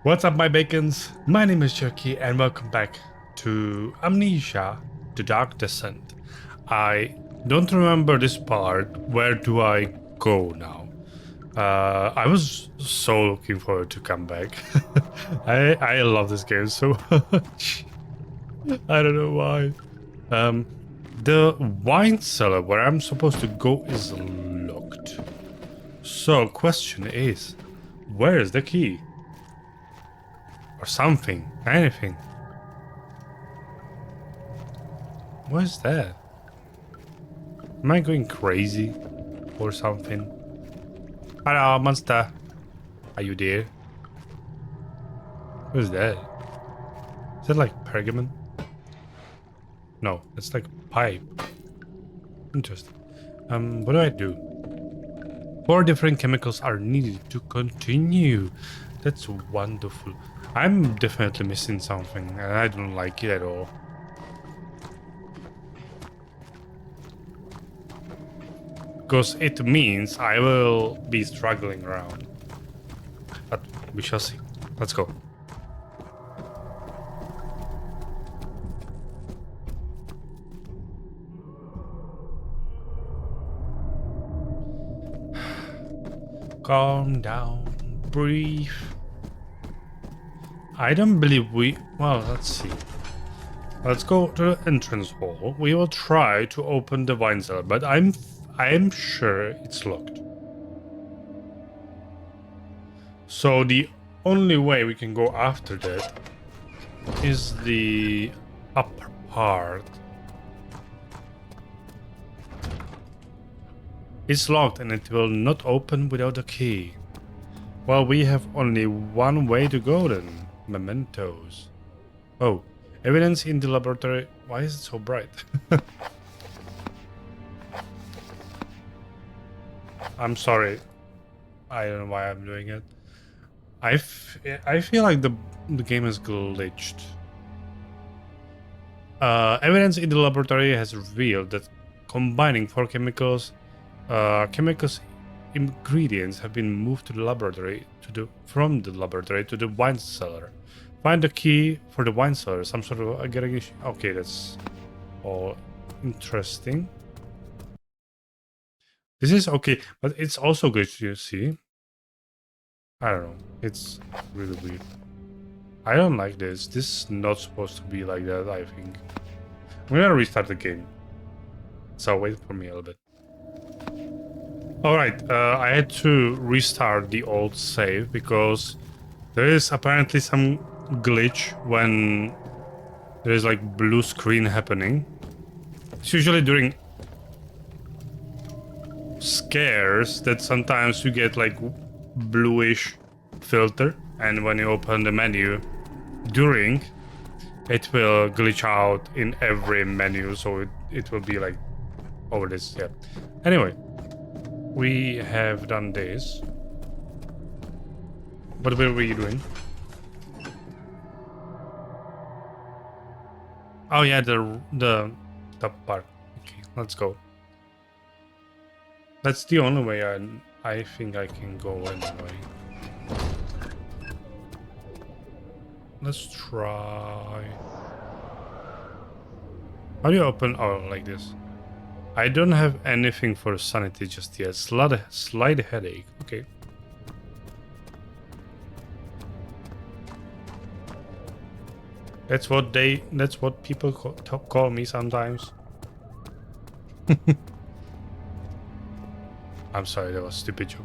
What's up, my bacons? My name is Jerky, and welcome back to Amnesia, The Dark Descent. I don't remember this part. Where do I go now? I was so looking forward to come back. I love this game so much. I don't know why. The wine cellar where I'm supposed to go is locked. So, question is, where is the key? Or something, anything. What is that? Am I going crazy or something? Hello, monster. Are you there? What is that? Is that like pergamon? No, it's like pipe. Interesting. What do I do? 4 different chemicals are needed to continue. That's wonderful. I'm definitely missing something, and I don't like it at all. Because it means I will be struggling around. But we shall see. Let's go. Calm down, breathe. I don't believe well, let's see. Let's go to the entrance hall. We will try to open the wine cellar, but I'm sure it's locked. So the only way we can go after that is the upper part. It's locked and it will not open without a key. Well, we have only one way to go then. Mementos. Oh, evidence in the laboratory. Why is it so bright? I'm sorry. I don't know why I'm doing it. I feel like the game is glitched. Evidence in the laboratory has revealed that combining 4 chemicals ingredients have been moved to the laboratory from the laboratory to the wine cellar. Find the key for the wine cellar. Some sort of aggregation. Okay, that's all interesting. This is okay, but it's also good to see. I don't know. It's really weird. I don't like this. This is not supposed to be like that, I think. I'm gonna restart the game. So wait for me a little bit. Alright, I had to restart the old save because there is apparently some glitch when there is like blue screen happening. It's usually during scares that sometimes you get like bluish filter, and when you open the menu during, it will glitch out in every menu, so it will be like over this. Yeah. Anyway, we have done this. What were we doing? Oh yeah, the top part. Okay, let's go. That's the only way I think I can go anyway. Let's try. How do you open? Oh, like this. I don't have anything for sanity just yet. Slight headache. Okay. That's what people call me sometimes. I'm sorry, that was a stupid joke.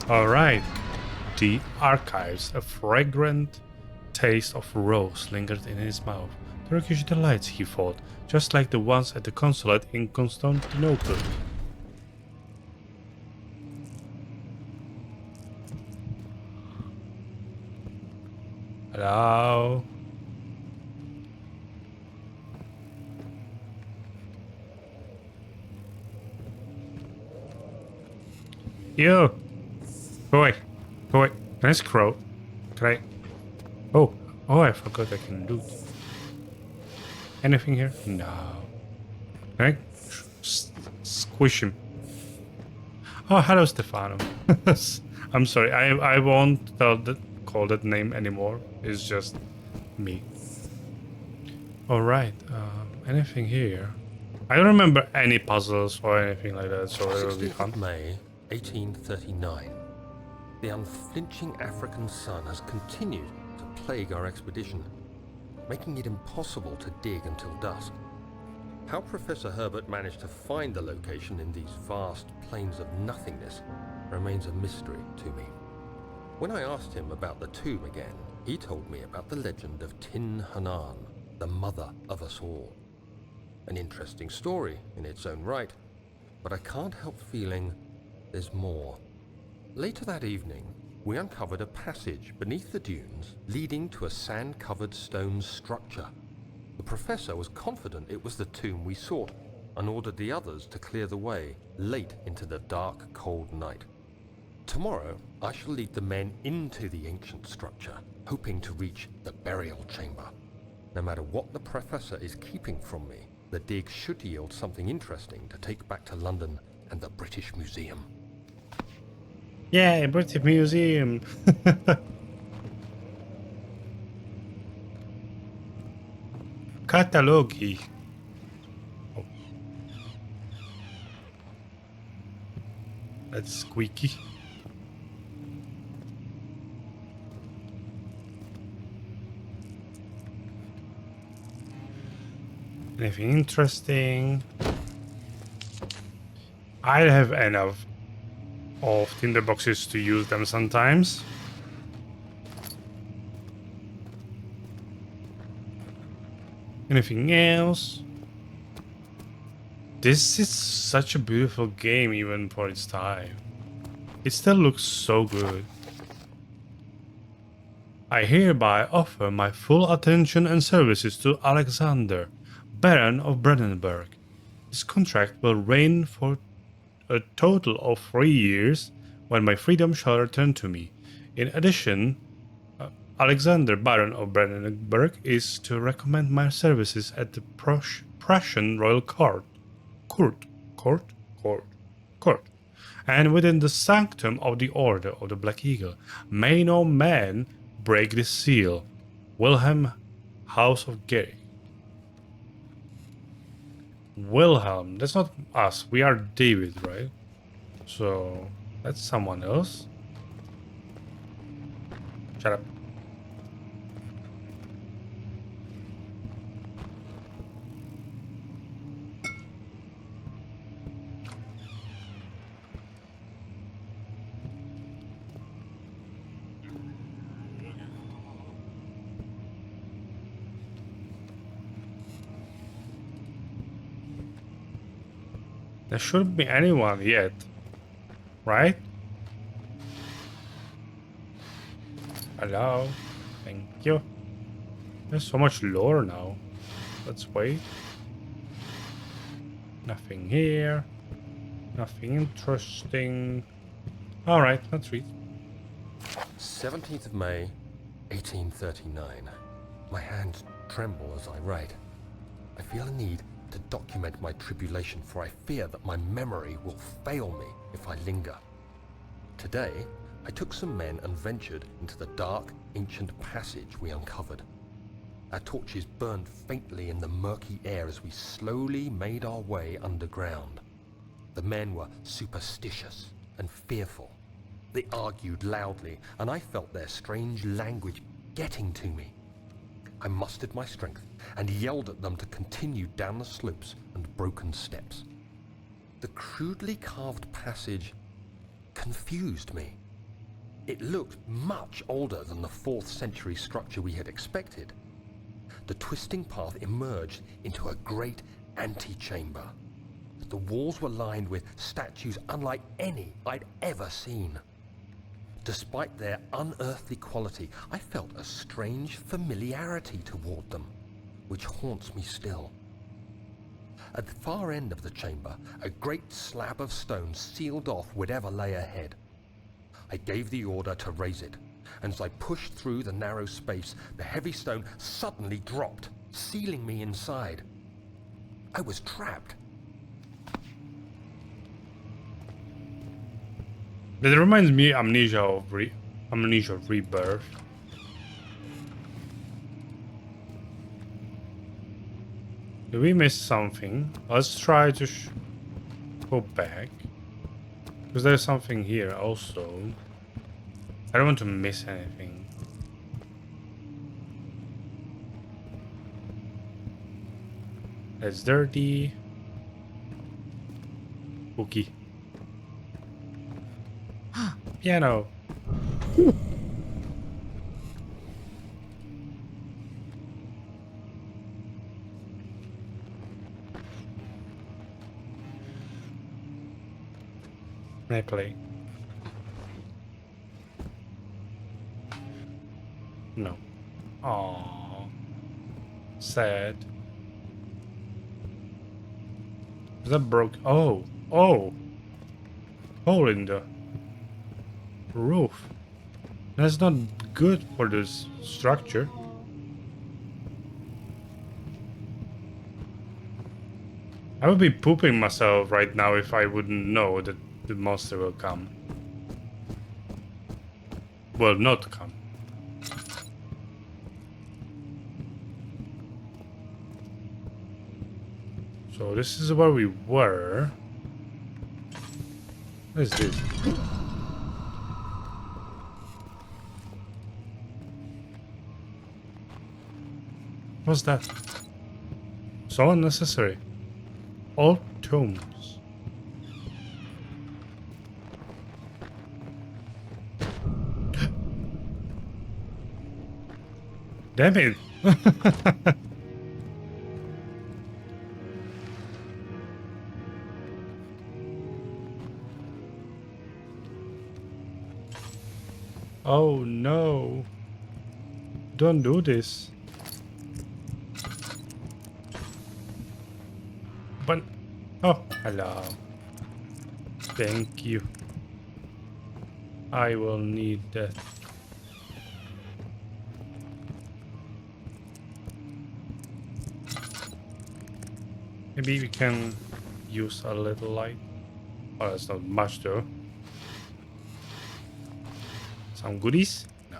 Alright. The archives. A fragrant taste of rose lingered in his mouth. Turkish delights, he thought, just like the ones at the consulate in Constantinople. Hello? You! Boy! Boy! Can I scroll? Can I... Oh! Oh, I forgot I can do it. Anything here? No. Can I squish him? Oh, hello, Stefano. I'm sorry, I won't call call that name anymore. It's just me. Alright, anything here? I don't remember any puzzles or anything like that, so it will be 16th fun. of May, 1839. The unflinching African sun has continued to plague our expedition, making it impossible to dig until dusk. How Professor Herbert managed to find the location in these vast plains of nothingness remains a mystery to me. When I asked him about the tomb again, he told me about the legend of Tin Hanan, the mother of us all. An interesting story in its own right, but I can't help feeling there's more. Later that evening, we uncovered a passage beneath the dunes leading to a sand-covered stone structure. The professor was confident it was the tomb we sought and ordered the others to clear the way late into the dark, cold night. Tomorrow, I shall lead the men into the ancient structure, hoping to reach the burial chamber. No matter what the professor is keeping from me, the dig should yield something interesting to take back to London and the British Museum. Yeah, British Museum. Catalogi. Oh. That's squeaky. Anything interesting? I have enough of tinderboxes to use them sometimes. Anything else? This is such a beautiful game even for its time. It still looks so good. I hereby offer my full attention and services to Alexander, Baron of Brandenburg. This contract will reign for a total of 3 years, when my freedom shall return to me. In addition, Alexander, Baron of Brandenburg, is to recommend my services at the Prussian Royal Court, and within the sanctum of the Order of the Black Eagle. May no man break this seal. Wilhelm, House of Gay. Wilhelm, that's not us. We are David, right? So that's someone else. Shut up. There shouldn't be anyone yet, right? Hello, thank you. There's so much lore now. Let's wait. Nothing here. Nothing interesting. Alright, let's read. 17th of May, 1839. My hands tremble as I write. I feel a need to document my tribulation, for I fear that my memory will fail me if I linger. Today, I took some men and ventured into the dark, ancient passage we uncovered. Our torches burned faintly in the murky air as we slowly made our way underground. The men were superstitious and fearful. They argued loudly, and I felt their strange language getting to me. I mustered my strength and yelled at them to continue down the slopes and broken steps. The crudely carved passage confused me. It looked much older than the 4th century structure we had expected. The twisting path emerged into a great antechamber. The walls were lined with statues unlike any I'd ever seen. Despite their unearthly quality, I felt a strange familiarity toward them, which haunts me still. At the far end of the chamber, a great slab of stone sealed off whatever lay ahead. I gave the order to raise it, and as I pushed through the narrow space, the heavy stone suddenly dropped, sealing me inside. I was trapped. That reminds me Amnesia of Rebirth. Did we miss something? Let's try to go back. Because there's something here also. I don't want to miss anything. It's dirty. Cookie. Piano. May I play? No. Aww. Sad. Is that broke? Oh. Oh. Hole in the roof. That's not good for this structure. I would be pooping myself right now if I wouldn't know that the monster will come. Well, not come. So this is where we were. What is this? What's that? So unnecessary. All tombs. Damn it. Oh no. Don't do this. But oh, hello. Thank you. I will need that. Maybe we can use a little light. Oh, that's not much though. Some goodies? No.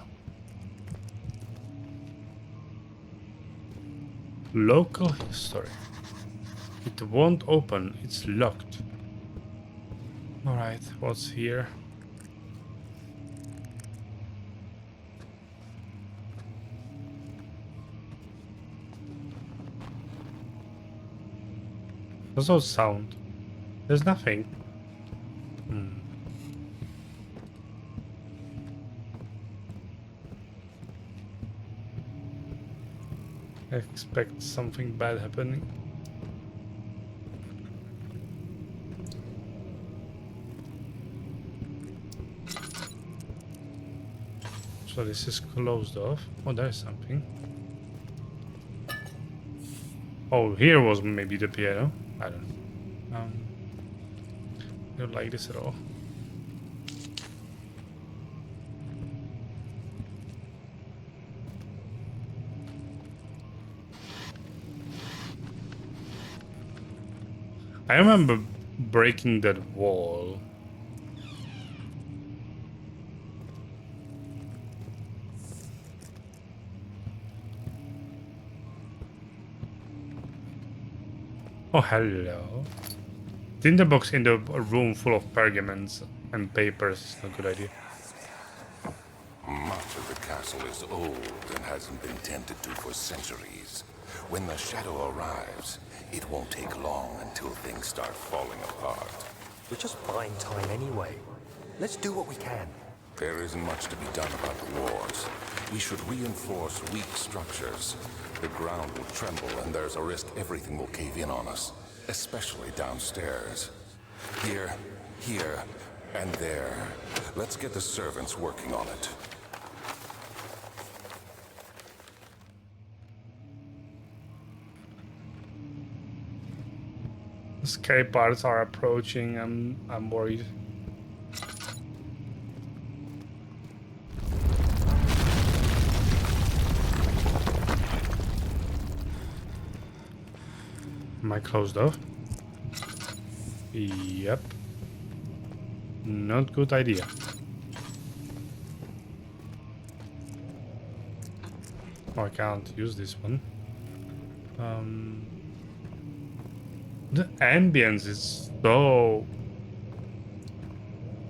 Local history. It won't open, it's locked. Alright, what's here? There's no sound. There's nothing. I expect something bad happening. So this is closed off. Oh, there's something. Oh, here was maybe the piano. I don't know. I don't like this at all. I remember breaking that wall. Oh, hello. Tinderbox in the room full of pergaments and papers is not a good idea. Much of the castle is old and hasn't been tended to for centuries. When the shadow arrives, it won't take long until things start falling apart. We're just buying time anyway. Let's do what we can. There isn't much to be done about the walls. We should reinforce weak structures. The ground will tremble and there's a risk everything will cave in on us, especially downstairs. Here, and there. Let's get the servants working on it. The scary parts are approaching. I'm worried. Am I closed off? Yep. Not good idea. Oh, I can't use this one. The ambience is so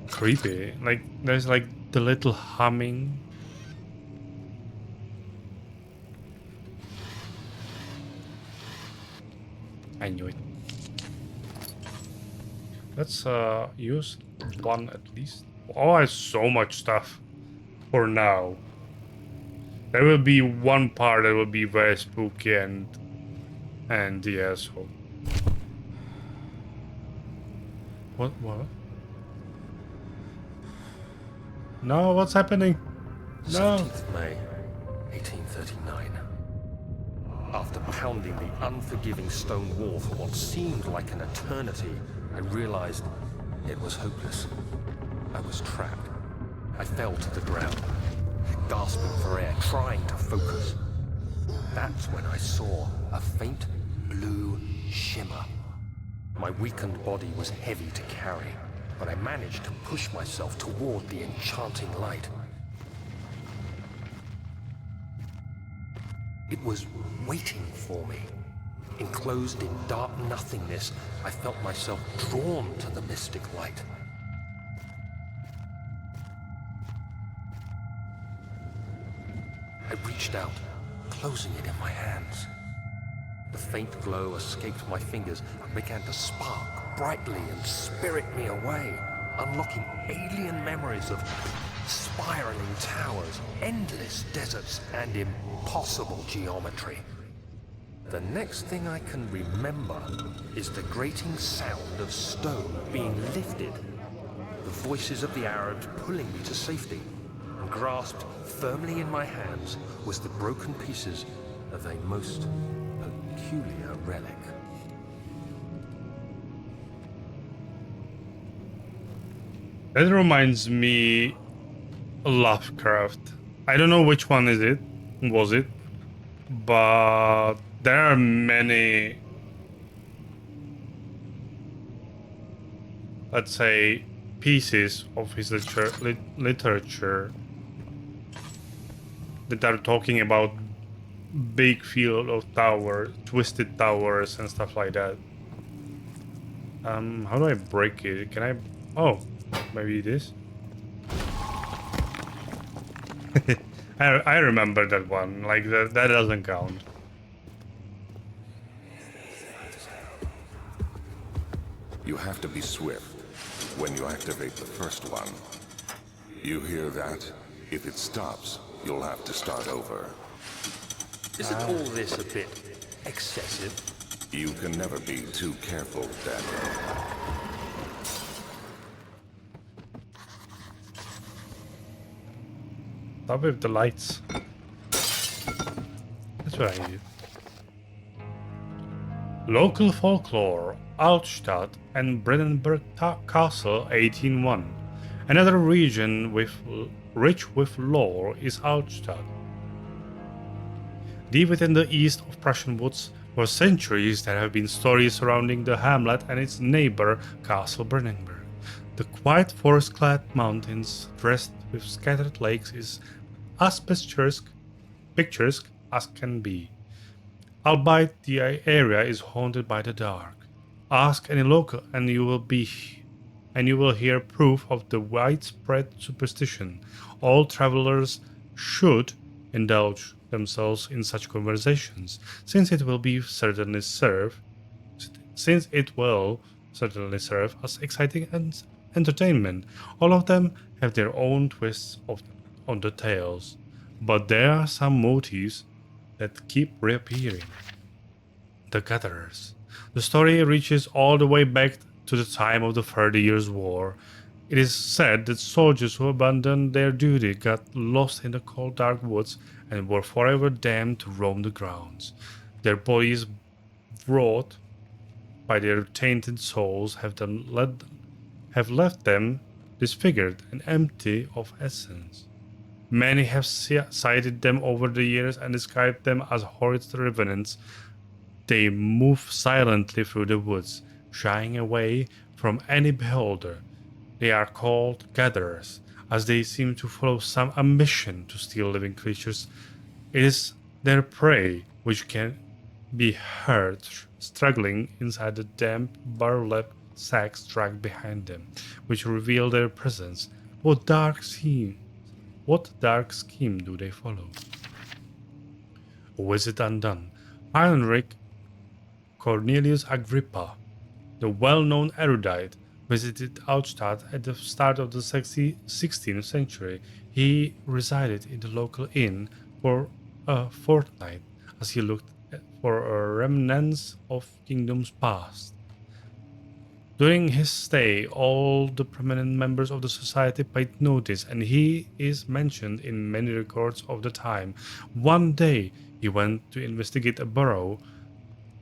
creepy. Like there's like the little humming. I knew it. Let's use one at least. Oh, I have so much stuff for now. There will be one part that will be very spooky and yeah, so what? No, what's happening? No. 17th May, 1839. After pounding the unforgiving stone wall for what seemed like an eternity, I realized it was hopeless. I was trapped. I fell to the ground, gasping for air, trying to focus. That's when I saw a faint blue shimmer. My weakened body was heavy to carry, but I managed to push myself toward the enchanting light. It was waiting for me. Enclosed in dark nothingness, I felt myself drawn to the mystic light. I reached out, closing it in my hands. The faint glow escaped my fingers and began to spark brightly and spirit me away, unlocking alien memories of spiraling towers, endless deserts, and impossible geometry. The next thing I can remember is the grating sound of stone being lifted, the voices of the Arabs pulling me to safety, and grasped firmly in my hands was the broken pieces of a most peculiar relic. That reminds me of Lovecraft. I don't know which one was it, but there are many, let's say, pieces of his literature that are talking about big field of towers, twisted towers and stuff like that. How do I break it? Can I? Oh, maybe this. I remember that one. Like that doesn't count. You have to be swift when you activate the first one. You hear that? If it stops, you'll have to start over. Isn't all this a bit excessive? You can never be too careful, Daniel. Stop with the lights. That's what I need. Local folklore, Altstadt and Brandenburg Castle 1801. Another region rich with lore is Altstadt. Deep within the east of Prussian woods, for centuries there have been stories surrounding the hamlet and its neighbor, Castle Brandenburg. The quiet forest-clad mountains, dressed with scattered lakes, is as picturesque as can be. Albeit the area is haunted by the dark. Ask any local and you will hear proof of the widespread superstition. All travelers should indulge themselves in such conversations, since it will certainly serve as exciting and entertainment. All of them have their own twists on the tales, but there are some motifs that keep reappearing. The Gatherers. The story reaches all the way back to the time of the 30 Years' War. It is said that soldiers who abandoned their duty got lost in the cold dark woods and were forever damned to roam the grounds. Their bodies, wrought by their tainted souls, have left them disfigured and empty of essence. Many have cited them over the years and described them as horrid revenants. They move silently through the woods, shying away from any beholder. They are called gatherers, as they seem to follow some ambition to steal living creatures. It is their prey which be heard struggling inside the damp burlap sacks dragged behind them, which reveal their presence. What dark scheme do they follow? Or is it undone? Heinrich Cornelius Agrippa, the well-known erudite, visited Auerstadt at the start of the 16th century. He resided in the local inn for a fortnight as he looked for remnants of kingdoms past. During his stay, all the prominent members of the society paid notice, and he is mentioned in many records of the time. One day, he went to investigate a burrow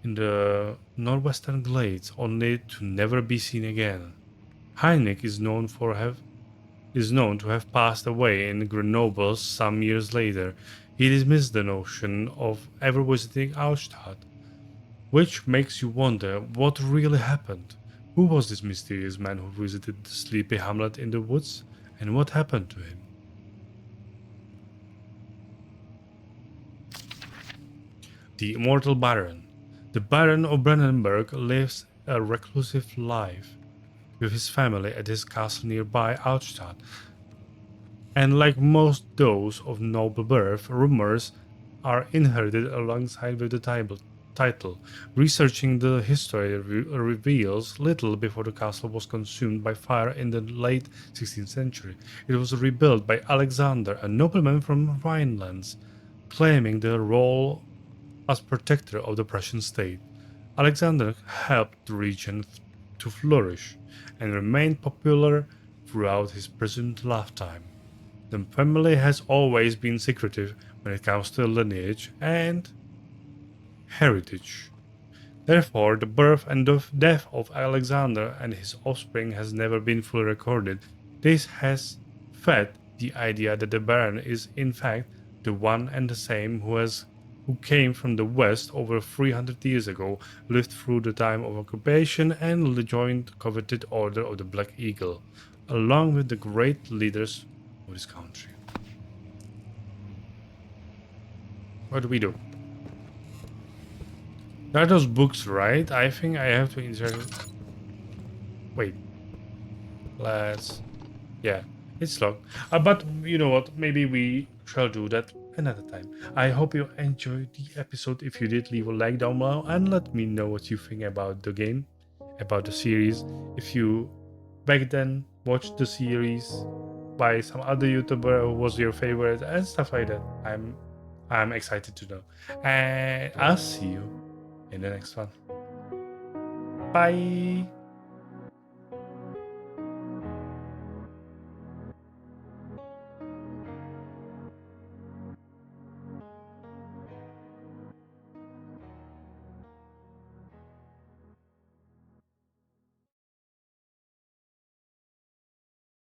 in the northwestern glades, only to never be seen again. Heinrich is known to have passed away in Grenoble some years later. He dismissed the notion of ever visiting Auerstadt, which makes you wonder what really happened. Who was this mysterious man who visited the sleepy hamlet in the woods, and what happened to him? The Immortal Baron. The Baron of Brandenburg lives a reclusive life with his family at his castle nearby Auerstadt, and like most those of noble birth, rumors are inherited alongside with the title. Researching the history reveals little before the castle was consumed by fire in the late 16th century. It was rebuilt by Alexander, a nobleman from Rhinelands, claiming the role as protector of the Prussian state. Alexander helped the region to flourish and remained popular throughout his presumed lifetime. The family has always been secretive when it comes to lineage and heritage. Therefore, the birth and death of Alexander and his offspring has never been fully recorded. This has fed the idea that the Baron is in fact the one and the same who came from the west over 300 years ago, lived through the time of occupation, and joined the coveted Order of the Black Eagle, along with the great leaders of this country. What do we do? There are those books, right? I think I have to insert... Wait. Let's... Yeah, it's locked. But you know what? Maybe we shall do that another time. I hope you enjoyed the episode. If you did, leave a like down below and let me know what you think about the game, about the series. If you back then watched the series by some other YouTuber who was your favorite and stuff like that. I'm excited to know. And I'll see you in the next one. Bye.